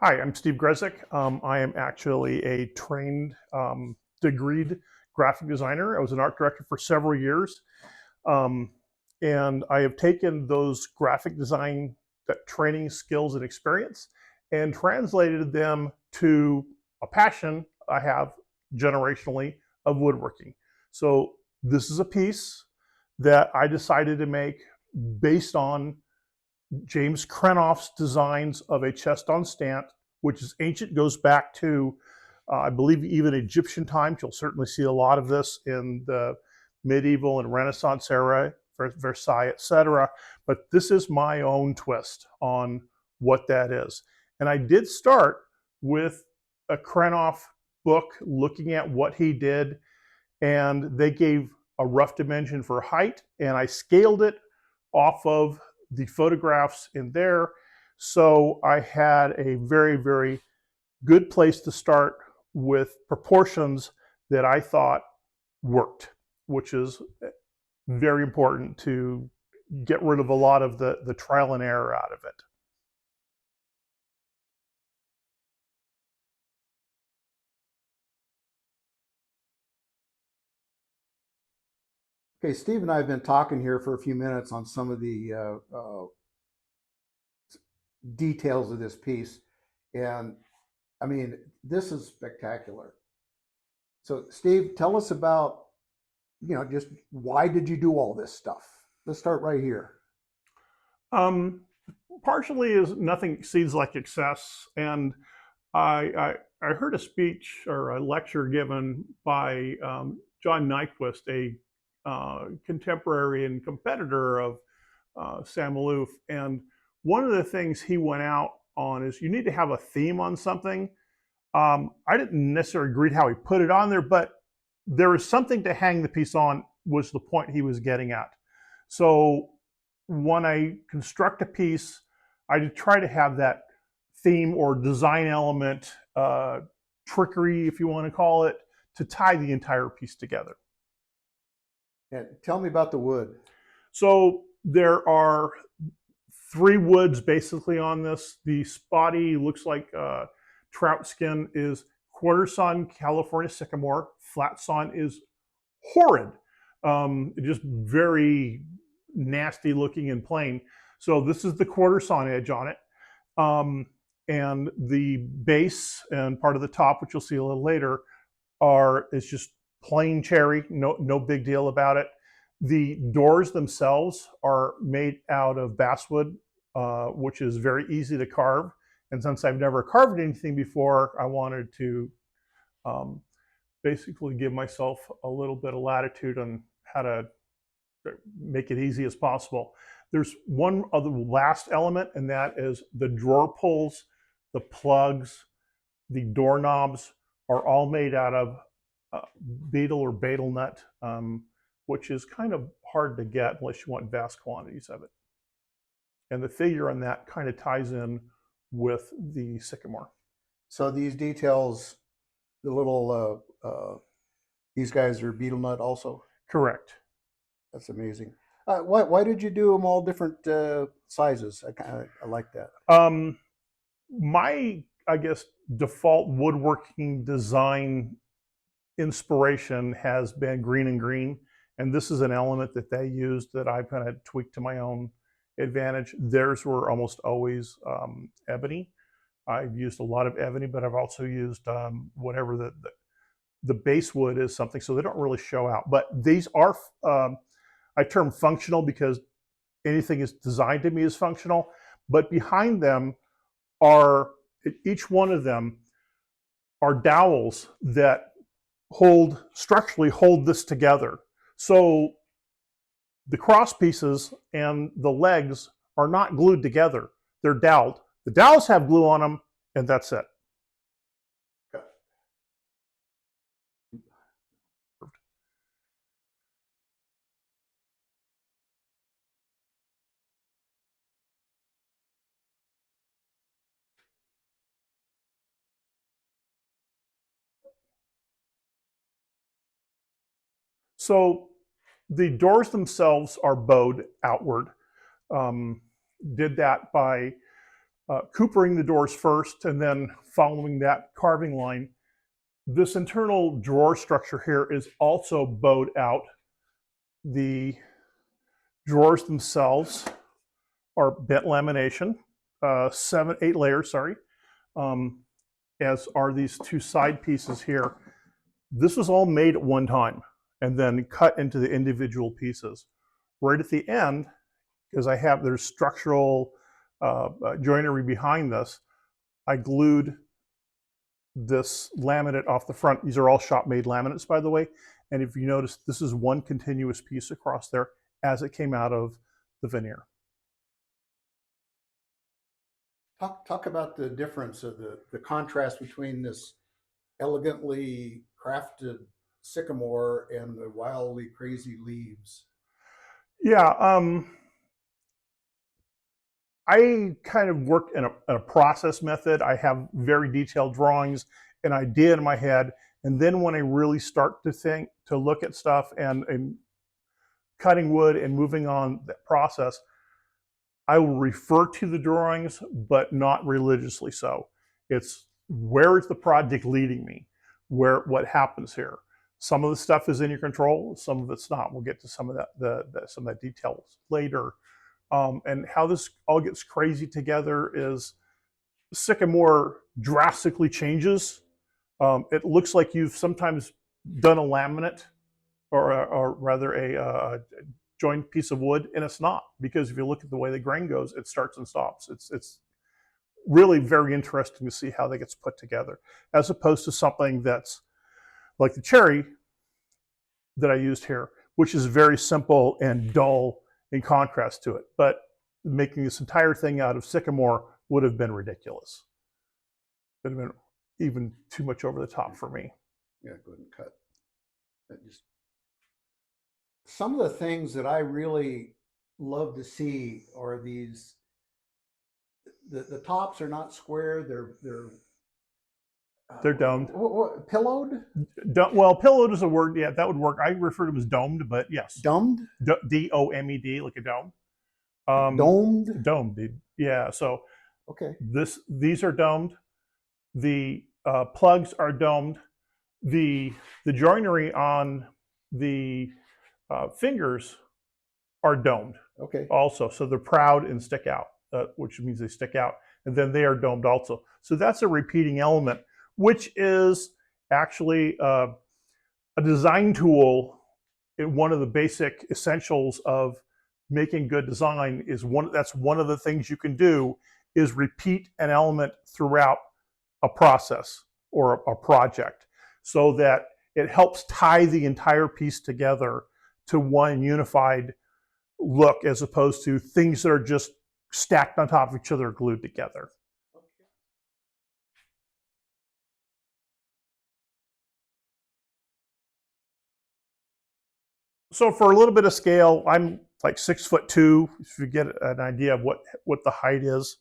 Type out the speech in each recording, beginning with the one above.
Hi, I'm Steve Grzesik. I am actually a trained, degreed graphic designer. I was an art director for several years. Um, and I have taken those graphic design that training skills and experience and translated them to a passion I have generationally of woodworking. So this is a piece that I decided to make based on James Krenoff's designs of a chest on stant, which is ancient, goes back to, I believe, even Egyptian times. You'll certainly see a lot of this in the medieval and Renaissance era, Versailles, etc. But this is my own twist on what that is. And I did start with a Krenoff book looking at what he did, and they gave a rough dimension for height, and I scaled it off of the photographs in there. So I had a very, very good place to start with proportions that I thought worked, which is very important to get rid of a lot of the trial and error out of it. Okay, Steve and I have been talking here for a few minutes on some of the details of this piece, and I mean, this is spectacular. So, Steve, tell us about, just why did you do all this stuff? Let's start right here. Um, Partially is nothing exceeds like excess, and I heard a speech or a lecture given by John Nyquist, a contemporary and competitor of Sam Maloof, and one of the things he went out on is you need to have a theme on something. I didn't necessarily agree with how he put it on there, but there is something to hang the piece on, was the point he was getting at. So when I construct a piece, I try to have that theme or design element, trickery, if you want to call it, to tie the entire piece together. And tell me about the wood. So there are three woods basically on this. The spotty looks like trout skin is quarter sawn California sycamore. Flat sawn is horrid, just very nasty looking and plain. So this is the quarter sawn edge on it. Um, and the base and part of the top, which you'll see a little later, is just plain cherry. No big deal about it. The doors themselves are made out of basswood, which is very easy to carve. And since I've never carved anything before, I wanted to um, basically give myself a little bit of latitude on how to make it easy as possible. There's one other last element, and that is the drawer pulls, the plugs, the doorknobs are all made out of beetle or betel nut, which is kind of hard to get unless you want vast quantities of it. And the figure on that kind of ties in with the sycamore. So these details, the little, these guys are beetle nut also. Correct. That's amazing. Why did you do them all different sizes? I like that. My, I guess, default woodworking design inspiration has been green and green, and this is an element that they used that I've kind of tweaked to my own advantage. Theirs were almost always ebony. I've used a lot of ebony, but I've also used whatever the base wood is, something so they don't really show out. But these are I term functional because anything is designed to me as functional. But behind them are, each one of them are dowels that structurally hold this together. So the cross pieces and the legs are not glued together. They're doweled. The dowels have glue on them, and that's it. So the doors themselves are bowed outward. Um, did that by coopering the doors first and then following that carving line. This internal drawer structure here is also bowed out. The drawers themselves are bent lamination, 8 layers, sorry, as are these two side pieces here. This was all made at one time and then cut into the individual pieces. Right at the end, because there's structural joinery behind this, I glued this laminate off the front. These are all shop-made laminates, by the way. And if you notice, this is one continuous piece across there as it came out of the veneer. Talk about the difference of the contrast between this elegantly crafted sycamore and the wildly crazy leaves. Yeah, I kind of work in a process method. I have very detailed drawings, an idea in my head, and then when I really start to look at stuff and cutting wood and moving on that process, I will refer to the drawings, but not religiously so. It's where is the project leading me? What happens here? Some of the stuff is in your control, some of it's not. We'll get to some of some of that details later. And how this all gets crazy together is sycamore drastically changes. It looks like you've sometimes done a laminate or rather a joined piece of wood, and it's not, because if you look at the way the grain goes, it starts and stops. It's really very interesting to see how that gets put together, as opposed to something that's like the cherry that I used here, which is very simple and dull in contrast to it. But making this entire thing out of sycamore would have been ridiculous. It would have been even too much over the top for me. Yeah, go ahead and cut. Just some of the things that I really love to see are these. The tops are not square; They're domed. Pillowed. Well, pillowed is a word. Yeah, that would work. I refer to them as domed, but yes, Domed. DOMED, like a dome. Domed. Domed. Yeah. So okay. These are domed. The plugs are domed. The joinery on the fingers are domed. Okay. Also, so they're proud and stick out, which means they stick out, and then they are domed also. So that's a repeating element, which is actually a design tool. One of the basic essentials of making good design is that's one of the things you can do is repeat an element throughout a process or a project, so that it helps tie the entire piece together to one unified look, as opposed to things that are just stacked on top of each other, glued together. So for a little bit of scale, I'm like 6'2", if you get an idea of what the height is.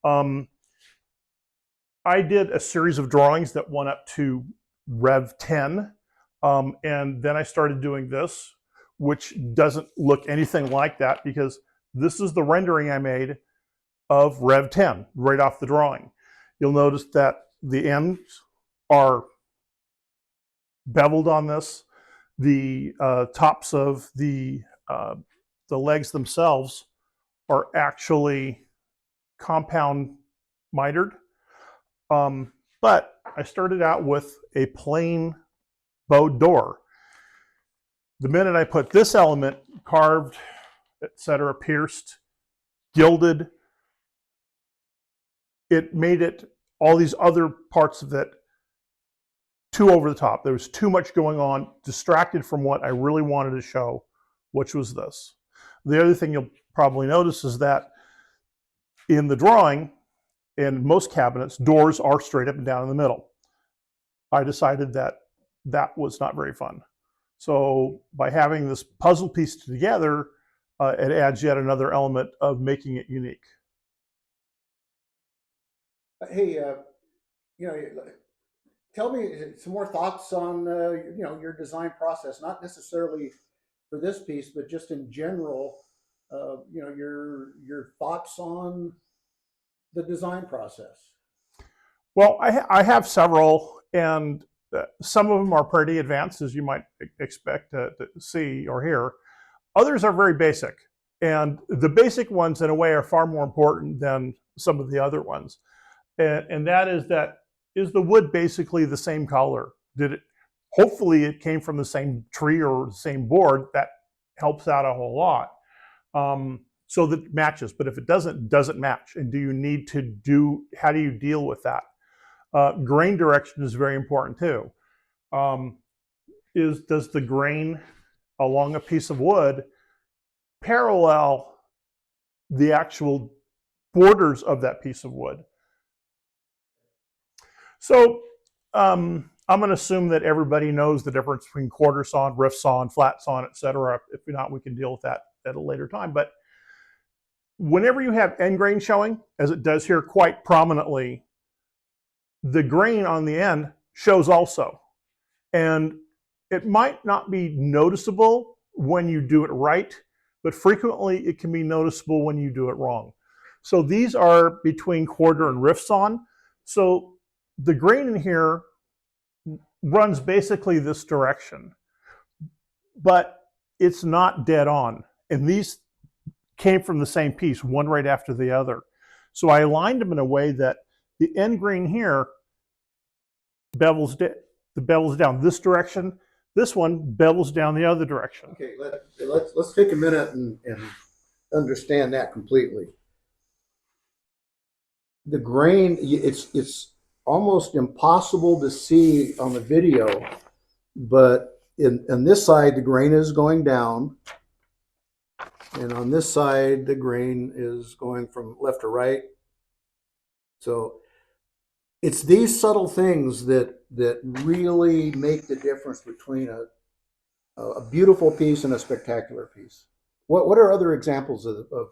I did a series of drawings that went up to Rev 10, and then I started doing this, which doesn't look anything like that, because this is the rendering I made of Rev 10 right off the drawing. You'll notice that the ends are beveled on this. The tops of the legs themselves are actually compound mitered. But I started out with a plain bowed door. The minute I put this element, carved, etc., pierced, gilded, it made it, all these other parts of it, too over the top. There was too much going on, distracted from what I really wanted to show, which was this. The other thing you'll probably notice is that in the drawing, in most cabinets, doors are straight up and down in the middle. I decided that that was not very fun. So by having this puzzle piece together, it adds yet another element of making it unique. Hey, tell me some more thoughts on your design process, not necessarily for this piece, but just in general. Your thoughts on the design process? Well, I have several, and some of them are pretty advanced, as you might expect to see or hear. Others are very basic, and the basic ones, in a way, are far more important than some of the other ones. And that is the wood basically the same color? Did it? Hopefully, it came from the same tree or the same board. That helps out a whole lot. So that it matches. But if it doesn't match. And do you need to do? How do you deal with that? Grain direction is very important too. Um, does the grain along a piece of wood parallel the actual borders of that piece of wood? So I'm going to assume that everybody knows the difference between quarter sawn, rift sawn, flat sawn, etc. If not, we can deal with that at a later time. But whenever you have end grain showing, as it does here quite prominently, the grain on the end shows also. And it might not be noticeable when you do it right, but frequently it can be noticeable when you do it wrong. So these are between quarter and rift sawn. So the grain in here runs basically this direction, but it's not dead on. And these came from the same piece, one right after the other. So I aligned them in a way that the end grain here bevels down this direction. This one bevels down the other direction. Okay, let's take a minute and understand that completely. The grain, it's almost impossible to see on the video, but in this side the grain is going down, and on this side the grain is going from left to right. So it's these subtle things that really make the difference between a beautiful piece and a spectacular piece. What are other examples of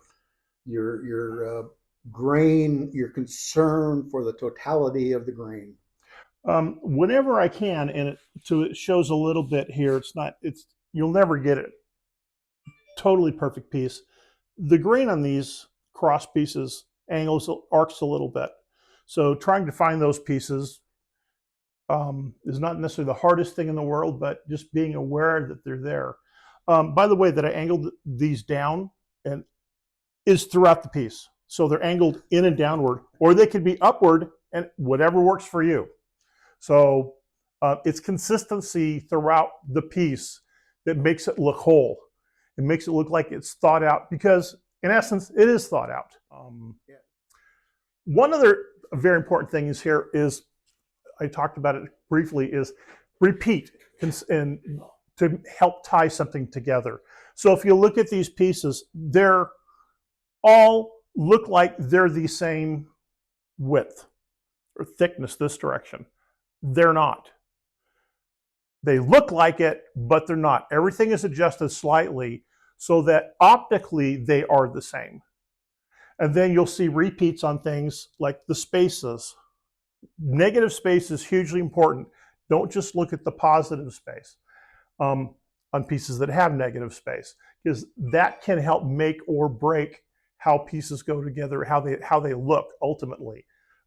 your grain, your concern for the totality of the grain? Whenever I can, and it shows a little bit here. You'll never get it totally perfect piece. The grain on these cross pieces arcs a little bit. So trying to find those pieces is not necessarily the hardest thing in the world, but just being aware that they're there. By the way, that I angled these down and is throughout the piece. So they're angled in and downward, or they could be upward, and whatever works for you. So it's consistency throughout the piece that makes it look whole. It makes it look like it's thought out, because in essence, it is thought out. One other very important thing is here is, I talked about it briefly, is repeat and to help tie something together. So if you look at these pieces, they're all look like they're the same width or thickness this direction. They're not. They look like it, but they're not. Everything is adjusted slightly so that optically they are the same. And then you'll see repeats on things like the spaces. Negative space is hugely important. Don't just look at the positive space on pieces that have negative space, because that can help make or break how pieces go together, how they look ultimately.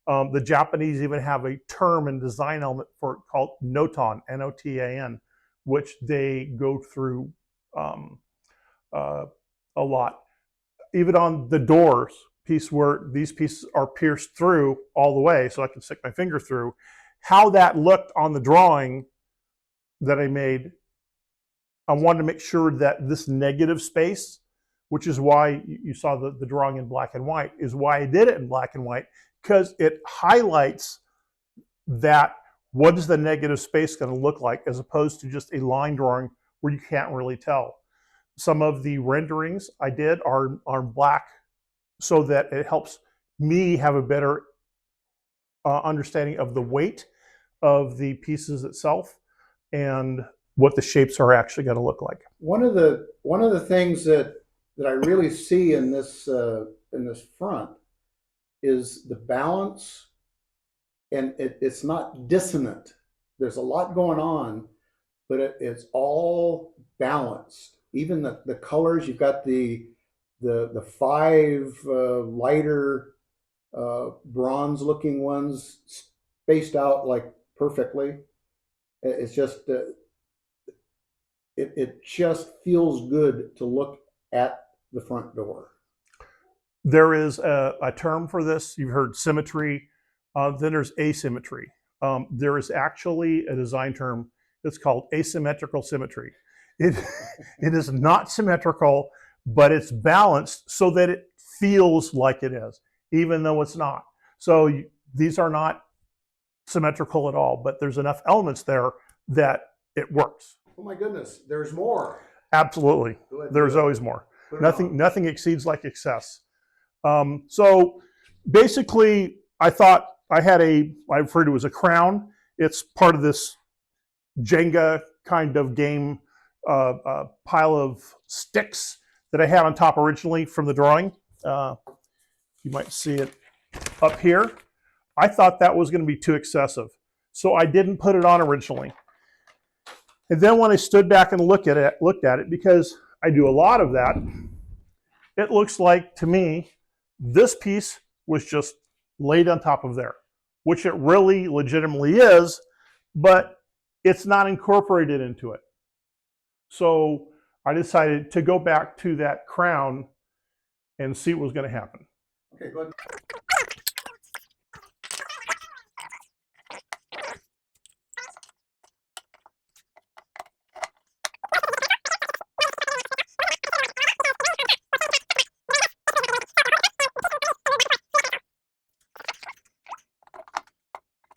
The Japanese even have a term and design element for it called notan, N-O-T-A-N, which they go through a lot. Even on the doors piece, where these pieces are pierced through all the way, so I can stick my finger through, how that looked on the drawing that I made, I wanted to make sure that this negative space, which is why you saw the drawing in black and white, is why I did it in black and white, because it highlights that what is the negative space going to look like, as opposed to just a line drawing where you can't really tell. Some of the renderings I did are black, so that it helps me have a better understanding of the weight of the pieces itself and what the shapes are actually going to look like. One of the things that I really see in this front is the balance, and it's not dissonant. There's a lot going on, but it's all balanced. Even the colors, you've got the five lighter bronze looking ones spaced out like perfectly. It's just, it just feels good to look at the front door. There is a term for this. You've heard symmetry. Then there's asymmetry. There is actually a design term that's called asymmetrical symmetry. It, it is not symmetrical, but it's balanced so that it feels like it is, even though it's not. So these are not symmetrical at all, but there's enough elements there that it works. Oh my goodness, there's more. Absolutely. There's always more. Nothing exceeds like excess. So basically, I thought I referred to it as a crown. It's part of this Jenga kind of game pile of sticks that I had on top originally from the drawing. You might see it up here. I thought that was going to be too excessive, so I didn't put it on originally. And then when I stood back and looked at it, because I do a lot of that, it looks like to me this piece was just laid on top of there, which it really legitimately is, but it's not incorporated into it. So I decided to go back to that crown and see what was going to happen. Okay, go ahead.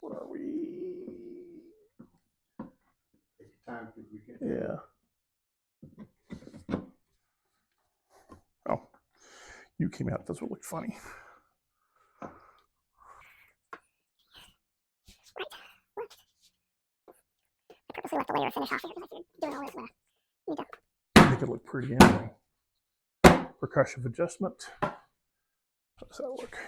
Where are we? Take your time, because we can. Yeah. Oh, you came out. That's what looked funny. I purposely left the layer finish off here because if you're doing all this, you need to. Make it look pretty anyway. Percussion adjustment. How does that look?